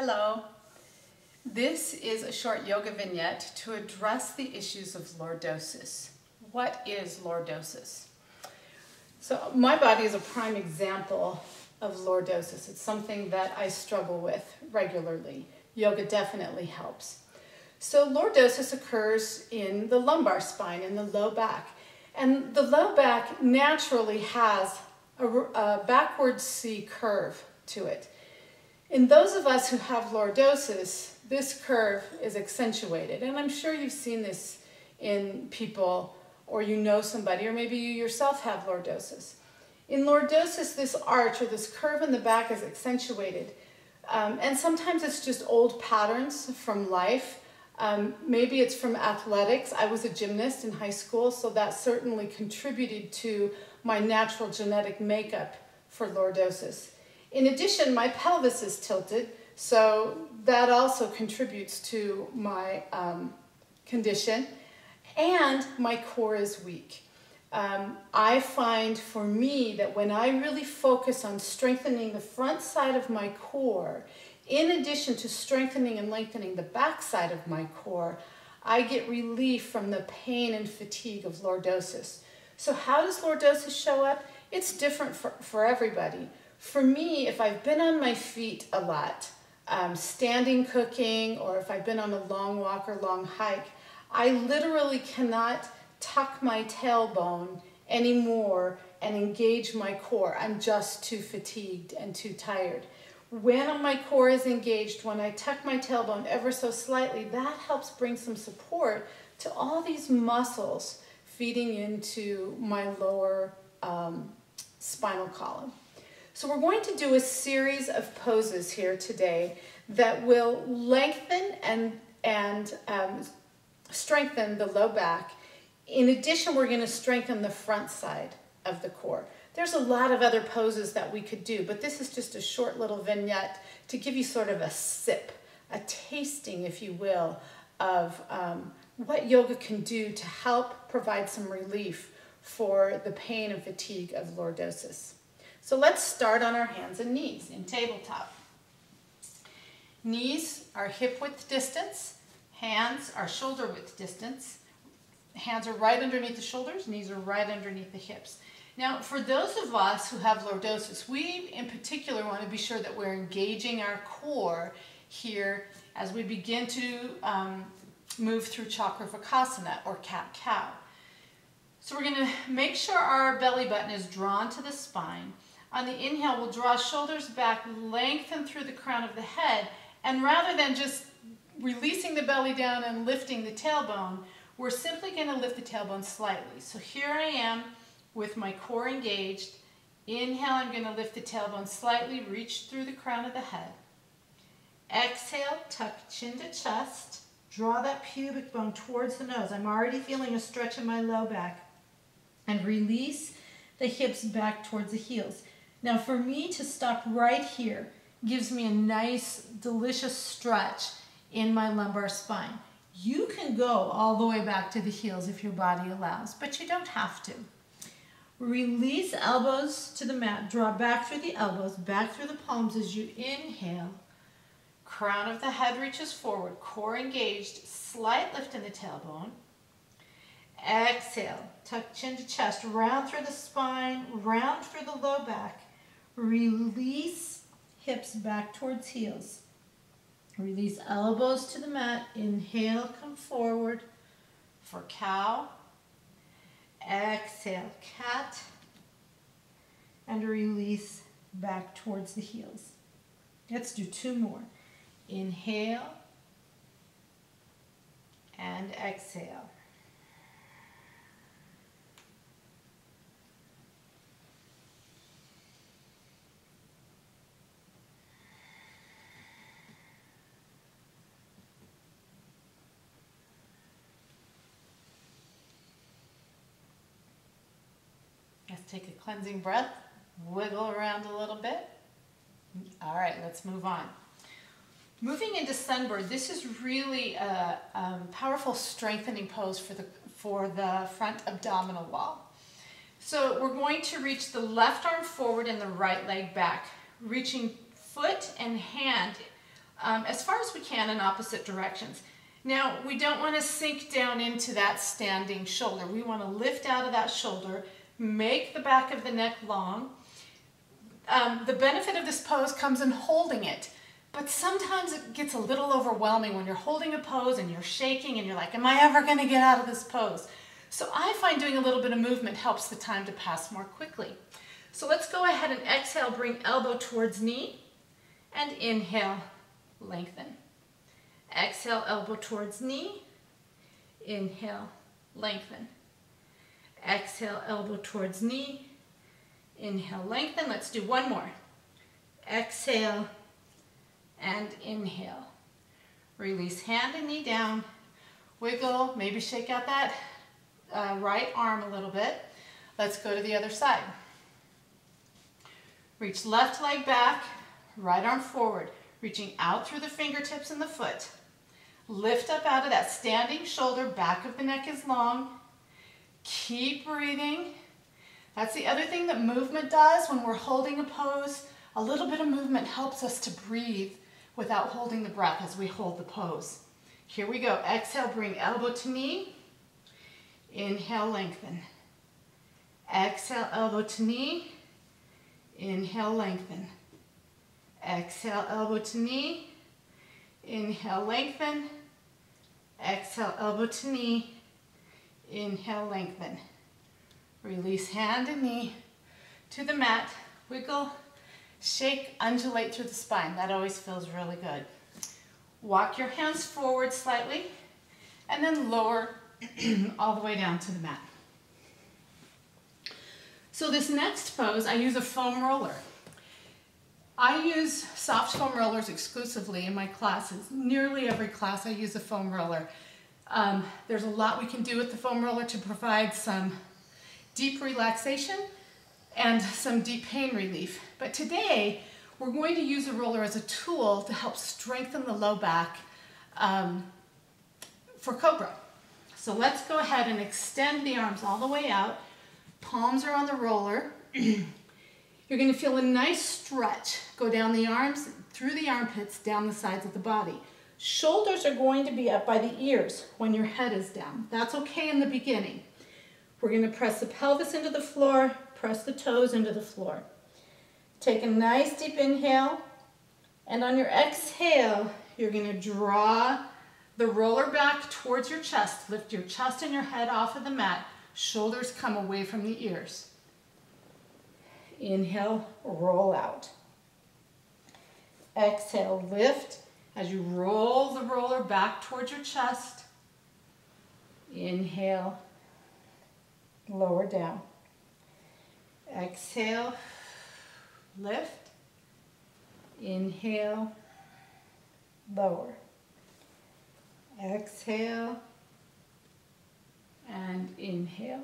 Hello. This is a short yoga vignette to address the issues of lordosis. What is lordosis? So my body is a prime example of lordosis. It's something that I struggle with regularly. Yoga definitely helps. So lordosis occurs in the lumbar spine, in the low back. And the low back naturally has a backward C curve to it. In those of us who have lordosis, this curve is accentuated. And I'm sure you've seen this in people, or you know somebody, or maybe you yourself have lordosis. In lordosis, this arch or this curve in the back is accentuated. And sometimes it's just old patterns from life. Maybe it's from athletics. I was a gymnast in high school, so that certainly contributed to my natural genetic makeup for lordosis. In addition, my pelvis is tilted, so that also contributes to my condition, and my core is weak. I find for me that when I really focus on strengthening the front side of my core, in addition to strengthening and lengthening the back side of my core, I get relief from the pain and fatigue of lordosis. So how does lordosis show up? It's different for everybody. For me, if I've been on my feet a lot, standing cooking, or if I've been on a long walk or long hike, I literally cannot tuck my tailbone anymore and engage my core. I'm just too fatigued and too tired. When my core is engaged, when I tuck my tailbone ever so slightly, that helps bring some support to all these muscles feeding into my lower spinal column. So we're going to do a series of poses here today that will lengthen and strengthen the low back. In addition, we're going to strengthen the front side of the core. There's a lot of other poses that we could do, but this is just a short little vignette to give you sort of a sip, a tasting, if you will, of what yoga can do to help provide some relief for the pain and fatigue of lordosis. So let's start on our hands and knees in tabletop. Knees are hip width distance, hands are shoulder width distance. Hands are right underneath the shoulders, knees are right underneath the hips. Now, for those of us who have lordosis, we in particular want to be sure that we're engaging our core here as we begin to move through Chakravarkasana or cat-cow. So we're going to make sure our belly button is drawn to the spine. On the inhale, we'll draw shoulders back, lengthen through the crown of the head, and rather than just releasing the belly down and lifting the tailbone, we're simply going to lift the tailbone slightly. So here I am with my core engaged. Inhale, I'm going to lift the tailbone slightly, reach through the crown of the head. Exhale, tuck chin to chest, draw that pubic bone towards the nose. I'm already feeling a stretch in my low back. And release the hips back towards the heels. Now for me to stop right here gives me a nice, delicious stretch in my lumbar spine. You can go all the way back to the heels if your body allows, but you don't have to. Release elbows to the mat. Draw back through the elbows, back through the palms as you inhale. Crown of the head reaches forward, core engaged, slight lift in the tailbone. Exhale, tuck chin to chest, round through the spine, round through the low back. Release hips back towards heels. Release elbows to the mat. Inhale, come forward for cow. Exhale, cat. And release back towards the heels. Let's do two more. Inhale and exhale. Let's take a cleansing breath, wiggle around a little bit. All right, let's move on. Moving into sunbird, this is really a powerful strengthening pose for the front abdominal wall. So we're going to reach the left arm forward and the right leg back, reaching foot and hand as far as we can in opposite directions. Now, we don't want to sink down into that standing shoulder. We want to lift out of that shoulder, make the back of the neck long. The benefit of this pose comes in holding it, but sometimes it gets a little overwhelming when you're holding a pose and you're shaking and you're like, am I ever going to get out of this pose? So I find doing a little bit of movement helps the time to pass more quickly. So let's go ahead and exhale, bring elbow towards knee, and inhale, lengthen. Exhale, elbow towards knee. Inhale, lengthen. Exhale, elbow towards knee. Inhale, lengthen. Let's do one more. Exhale and inhale. Release hand and knee down. Wiggle, maybe shake out that right arm a little bit. Let's go to the other side. Reach left leg back, right arm forward, reaching out through the fingertips and the foot. Lift up out of that standing shoulder, back of the neck is long. Keep breathing. That's the other thing that movement does when we're holding a pose. A little bit of movement helps us to breathe without holding the breath as we hold the pose. Here we go. Exhale, bring elbow to knee. Inhale, lengthen. Exhale, elbow to knee. Inhale, lengthen. Exhale, elbow to knee. Inhale, lengthen. Exhale, elbow to knee. Inhale, lengthen. Release hand and knee to the mat. Wiggle, shake, undulate through the spine. That always feels really good. Walk your hands forward slightly and then lower all the way down to the mat. So this next pose, I use a foam roller. I use soft foam rollers exclusively in my classes. Nearly every class I use a foam roller. There's a lot we can do with the foam roller to provide some deep relaxation and some deep pain relief. But today, we're going to use a roller as a tool to help strengthen the low back for Cobra. So let's go ahead and extend the arms all the way out. Palms are on the roller. You're going to feel a nice stretch go down the arms, through the armpits, down the sides of the body. Shoulders are going to be up by the ears when your head is down. That's okay in the beginning. We're going to press the pelvis into the floor, press the toes into the floor. Take a nice deep inhale, and on your exhale, you're going to draw the roller back towards your chest. Lift your chest and your head off of the mat. Shoulders come away from the ears. Inhale, roll out. Exhale, lift as you roll the roller back towards your chest. Inhale, lower down. Exhale, lift. Inhale, lower. Exhale, and inhale.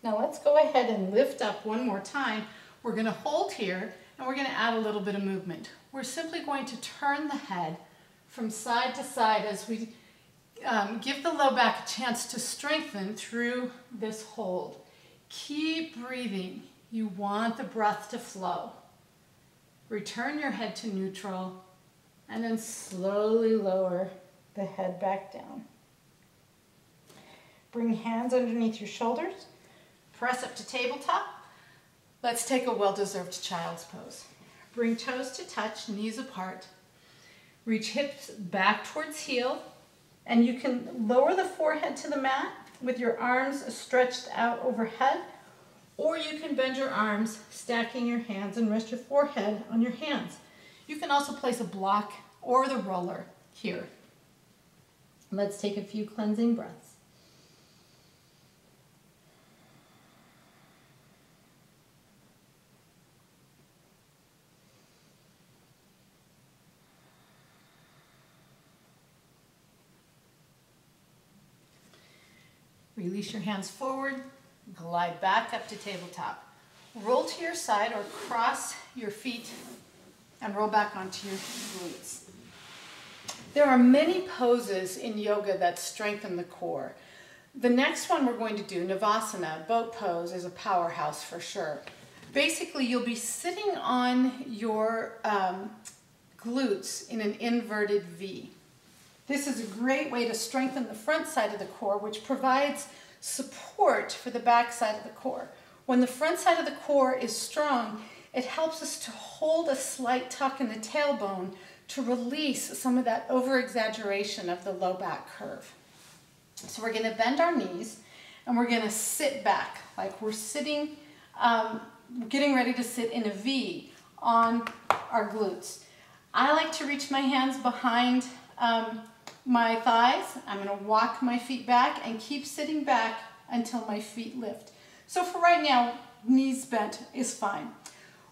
Now let's go ahead and lift up one more time. We're going to hold here and we're going to add a little bit of movement. We're simply going to turn the head from side to side as we give the low back a chance to strengthen through this hold. Keep breathing. You want the breath to flow. Return your head to neutral and then slowly lower the head back down. Bring hands underneath your shoulders. Press up to tabletop. Let's take a well-deserved child's pose. Bring toes to touch, knees apart. Reach hips back towards heel, and you can lower the forehead to the mat with your arms stretched out overhead, or you can bend your arms, stacking your hands, and rest your forehead on your hands. You can also place a block or the roller here. Let's take a few cleansing breaths. Release your hands forward, glide back up to tabletop. Roll to your side or cross your feet and roll back onto your glutes. There are many poses in yoga that strengthen the core. The next one we're going to do, Navasana, boat pose, is a powerhouse for sure. Basically, you'll be sitting on your glutes in an inverted V. This is a great way to strengthen the front side of the core, which provides support for the back side of the core. When the front side of the core is strong, it helps us to hold a slight tuck in the tailbone to release some of that over-exaggeration of the low back curve. So we're going to bend our knees and we're going to sit back like we're sitting, getting ready to sit in a V on our glutes. I like to reach my hands behind my thighs. I'm going to walk my feet back and keep sitting back until my feet lift. So for right now, knees bent is fine.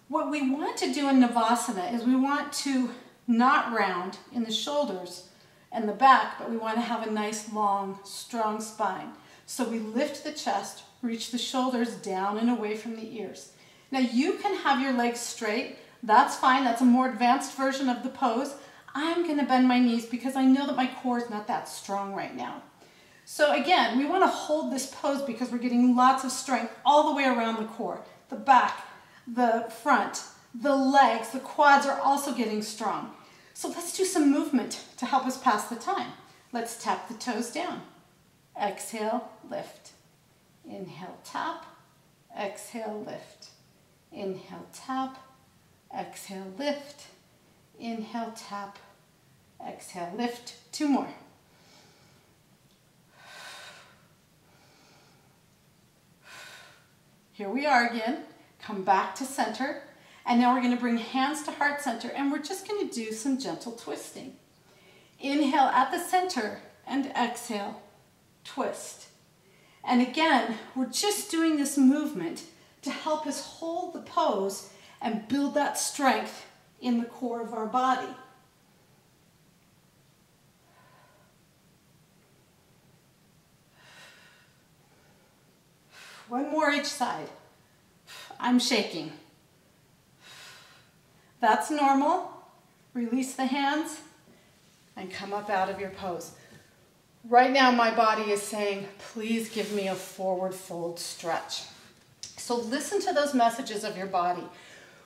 What we want to do in Navasana is we want to not round in the shoulders and the back, but we want to have a nice, long, strong spine. So we lift the chest, reach the shoulders down and away from the ears. Now you can have your legs straight. That's fine. That's a more advanced version of the pose. I'm going to bend my knees because I know that my core is not that strong right now. So again, we want to hold this pose because we're getting lots of strength all the way around the core. The back, the front, the legs, the quads are also getting strong. So let's do some movement to help us pass the time. Let's tap the toes down. Exhale, lift. Inhale, tap. Exhale, lift. Inhale, tap. Exhale, lift. Inhale, tap. Exhale, lift. 2 more. Here we are again. Come back to center. And now we're going to bring hands to heart center and we're just going to do some gentle twisting. Inhale at the center and exhale, twist. And again, we're just doing this movement to help us hold the pose and build that strength in the core of our body. One more each side. I'm shaking. That's normal. Release the hands and come up out of your pose. Right now my body is saying, please give me a forward fold stretch. So listen to those messages of your body.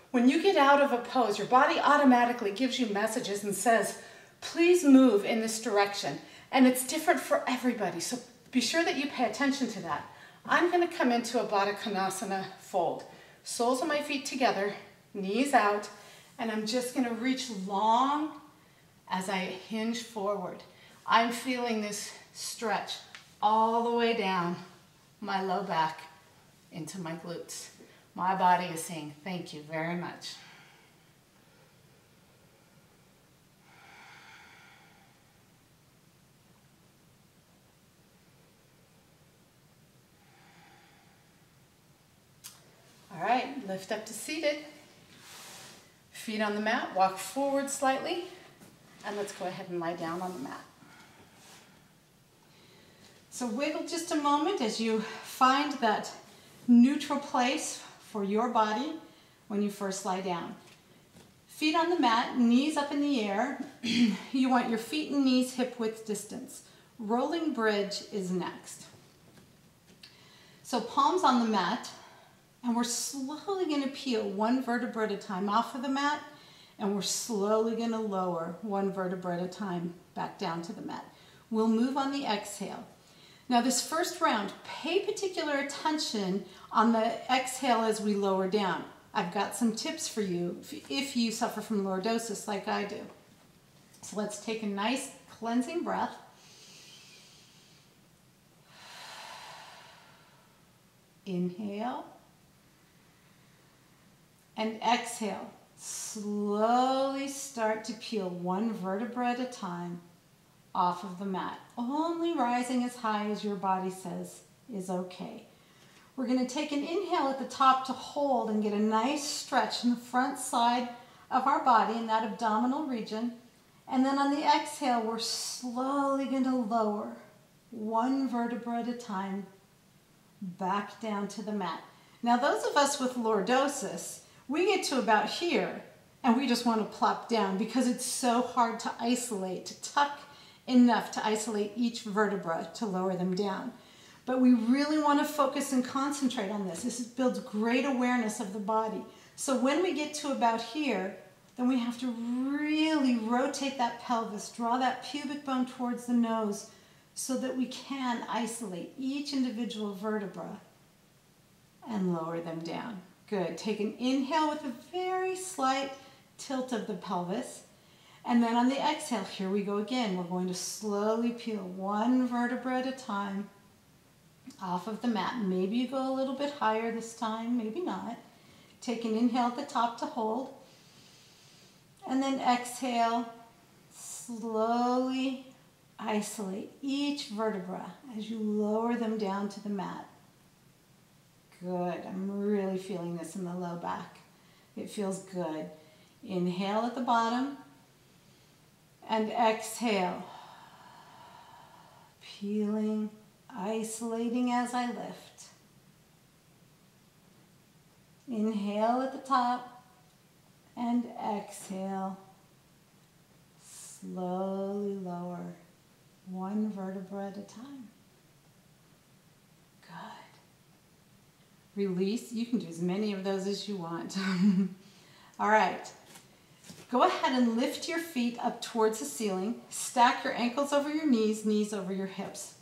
When you get out of a pose, your body automatically gives you messages and says, please move in this direction. And it's different for everybody, so be sure that you pay attention to that. I'm going to come into a Baddha Konasana fold. Soles of my feet together, knees out, and I'm just going to reach long as I hinge forward. I'm feeling this stretch all the way down my low back into my glutes. My body is saying, thank you very much. All right, lift up to seated. Feet on the mat, walk forward slightly, and let's go ahead and lie down on the mat. So wiggle just a moment as you find that neutral place for your body when you first lie down. Feet on the mat, knees up in the air. You want your feet and knees hip width distance. Rolling bridge is next. So palms on the mat. And we're slowly going to peel 1 vertebra at a time off of the mat, and we're slowly going to lower 1 vertebra at a time back down to the mat. We'll move on the exhale. Now this first round, pay particular attention on the exhale as we lower down. I've got some tips for you if you suffer from lordosis like I do. So let's take a nice cleansing breath. Inhale. And exhale. Slowly start to peel 1 vertebra at a time off of the mat, only rising as high as your body says is okay. We're going to take an inhale at the top to hold and get a nice stretch in the front side of our body in that abdominal region. And then on the exhale, we're slowly going to lower 1 vertebra at a time back down to the mat. Now those of us with lordosis, we get to about here and we just want to plop down because it's so hard to isolate, to tuck enough to isolate each vertebra to lower them down. But we really want to focus and concentrate on this. This builds great awareness of the body. So when we get to about here, then we have to really rotate that pelvis, draw that pubic bone towards the nose so that we can isolate each individual vertebra and lower them down. Good. Take an inhale with a very slight tilt of the pelvis. And then on the exhale, here we go again. We're going to slowly peel one vertebra at a time off of the mat. Maybe you go a little bit higher this time, maybe not. Take an inhale at the top to hold. And then exhale, slowly isolate each vertebra as you lower them down to the mat. Good. I'm really feeling this in the low back. It feels good. Inhale at the bottom and exhale. Peeling, isolating as I lift. Inhale at the top and exhale. Slowly lower, one vertebra at a time. Good. Release. You can do as many of those as you want. All right. Go ahead and lift your feet up towards the ceiling. Stack your ankles over your knees, knees over your hips.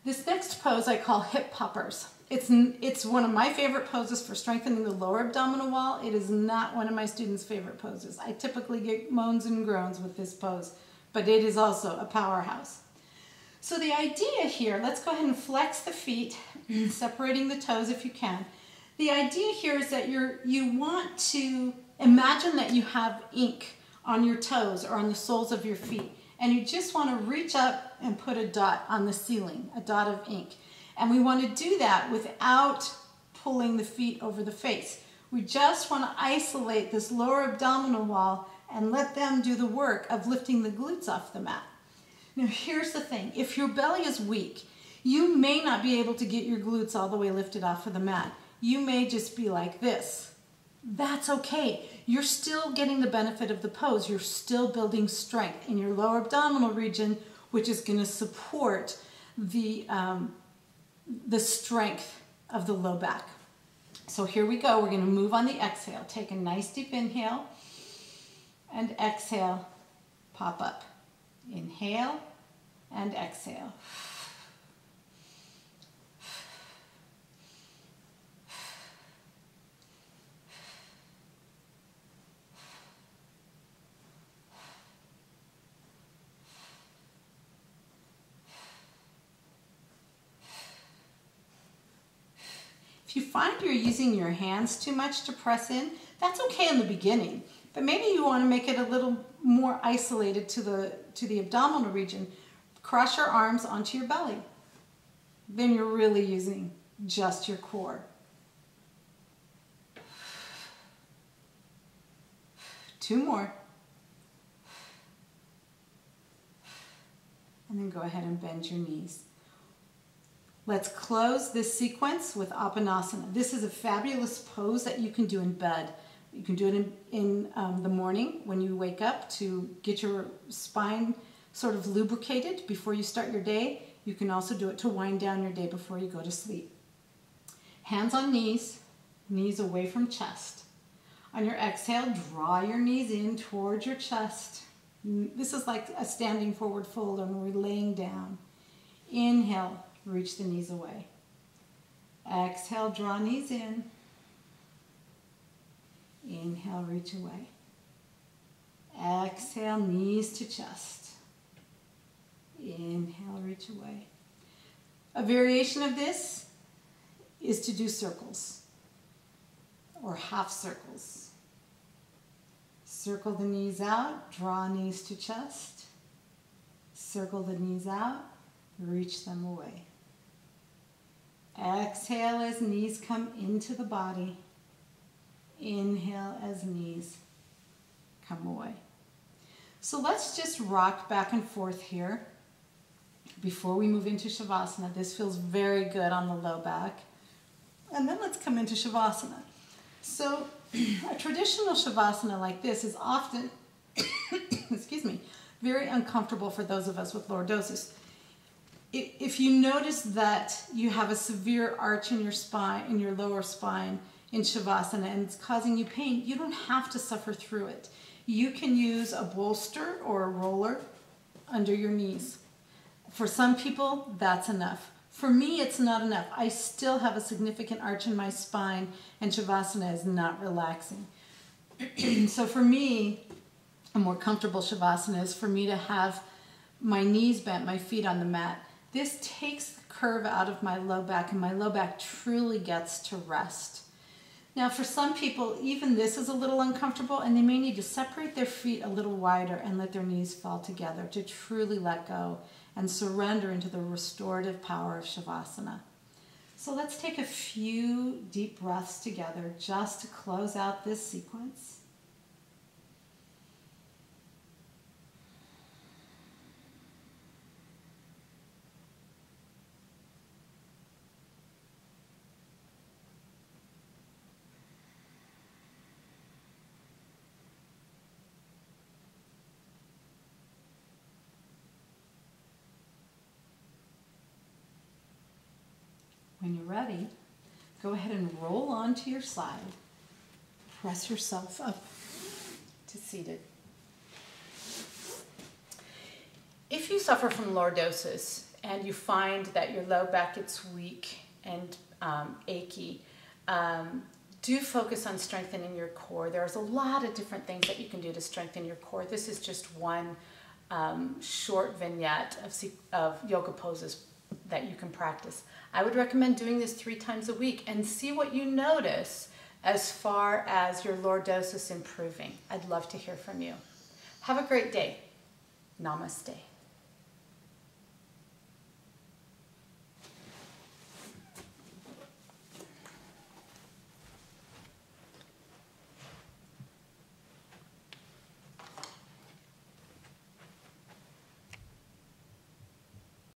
This next pose I call hip poppers. It's one of my favorite poses for strengthening the lower abdominal wall. It is not one of my students' favorite poses. I typically get moans and groans with this pose, but it is also a powerhouse. So the idea here, let's go ahead and flex the feet, separating the toes if you can. The idea here is that you want to imagine that you have ink on your toes or on the soles of your feet, and you just want to reach up and put a dot on the ceiling, a dot of ink. And we want to do that without pulling the feet over the face. We just want to isolate this lower abdominal wall and let them do the work of lifting the glutes off the mat. Now here's the thing, if your belly is weak, you may not be able to get your glutes all the way lifted off of the mat. You may just be like this. That's okay. You're still getting the benefit of the pose. You're still building strength in your lower abdominal region, which is going to support the strength of the low back. So here we go. We're going to move on the exhale. Take a nice deep inhale and exhale. Pop up. Inhale and exhale. If you find you're using your hands too much to press in, that's okay in the beginning, but maybe you want to make it a little more isolated to the abdominal region. Cross your arms onto your belly. Then you're really using just your core. Two more. And then go ahead and bend your knees. Let's close this sequence with Apanasana. This is a fabulous pose that you can do in bed. You can do it in the morning when you wake up to get your spine sort of lubricated before you start your day. You can also do it to wind down your day before you go to sleep. Hands on knees, knees away from chest. On your exhale, draw your knees in towards your chest. This is like a standing forward fold and we're laying down. Inhale. Reach the knees away. Exhale, draw knees in. Inhale, reach away. Exhale, knees to chest. Inhale, reach away. A variation of this is to do circles or half circles. Circle the knees out, draw knees to chest. Circle the knees out, reach them away. Exhale as knees come into the body. Inhale as knees come away. So let's just rock back and forth here before we move into Shavasana. This feels very good on the low back. And then let's come into Shavasana. So a traditional Shavasana like this is often, excuse me, very uncomfortable for those of us with lordosis. if you notice that you have a severe arch in your spine, in your lower spine, in Shavasana, and it's causing you pain, you don't have to suffer through it. You can use a bolster or a roller under your knees. For some people, that's enough. For me, it's not enough. I still have a significant arch in my spine, and Shavasana is not relaxing. So for me, a more comfortable Shavasana is for me to have my knees bent, my feet on the mat. This takes the curve out of my low back, and my low back truly gets to rest. Now, for some people, even this is a little uncomfortable, and they may need to separate their feet a little wider and let their knees fall together to truly let go and surrender into the restorative power of Shavasana. So let's take a few deep breaths together just to close out this sequence. When you're ready, go ahead and roll onto your side. Press yourself up to seated. If you suffer from lordosis and you find that your low back gets weak and achy, do focus on strengthening your core. There's a lot of different things that you can do to strengthen your core. This is just one short vignette of yoga poses that you can practice. I would recommend doing this 3 times a week and see what you notice as far as your lordosis improving. I'd love to hear from you. Have a great day. Namaste.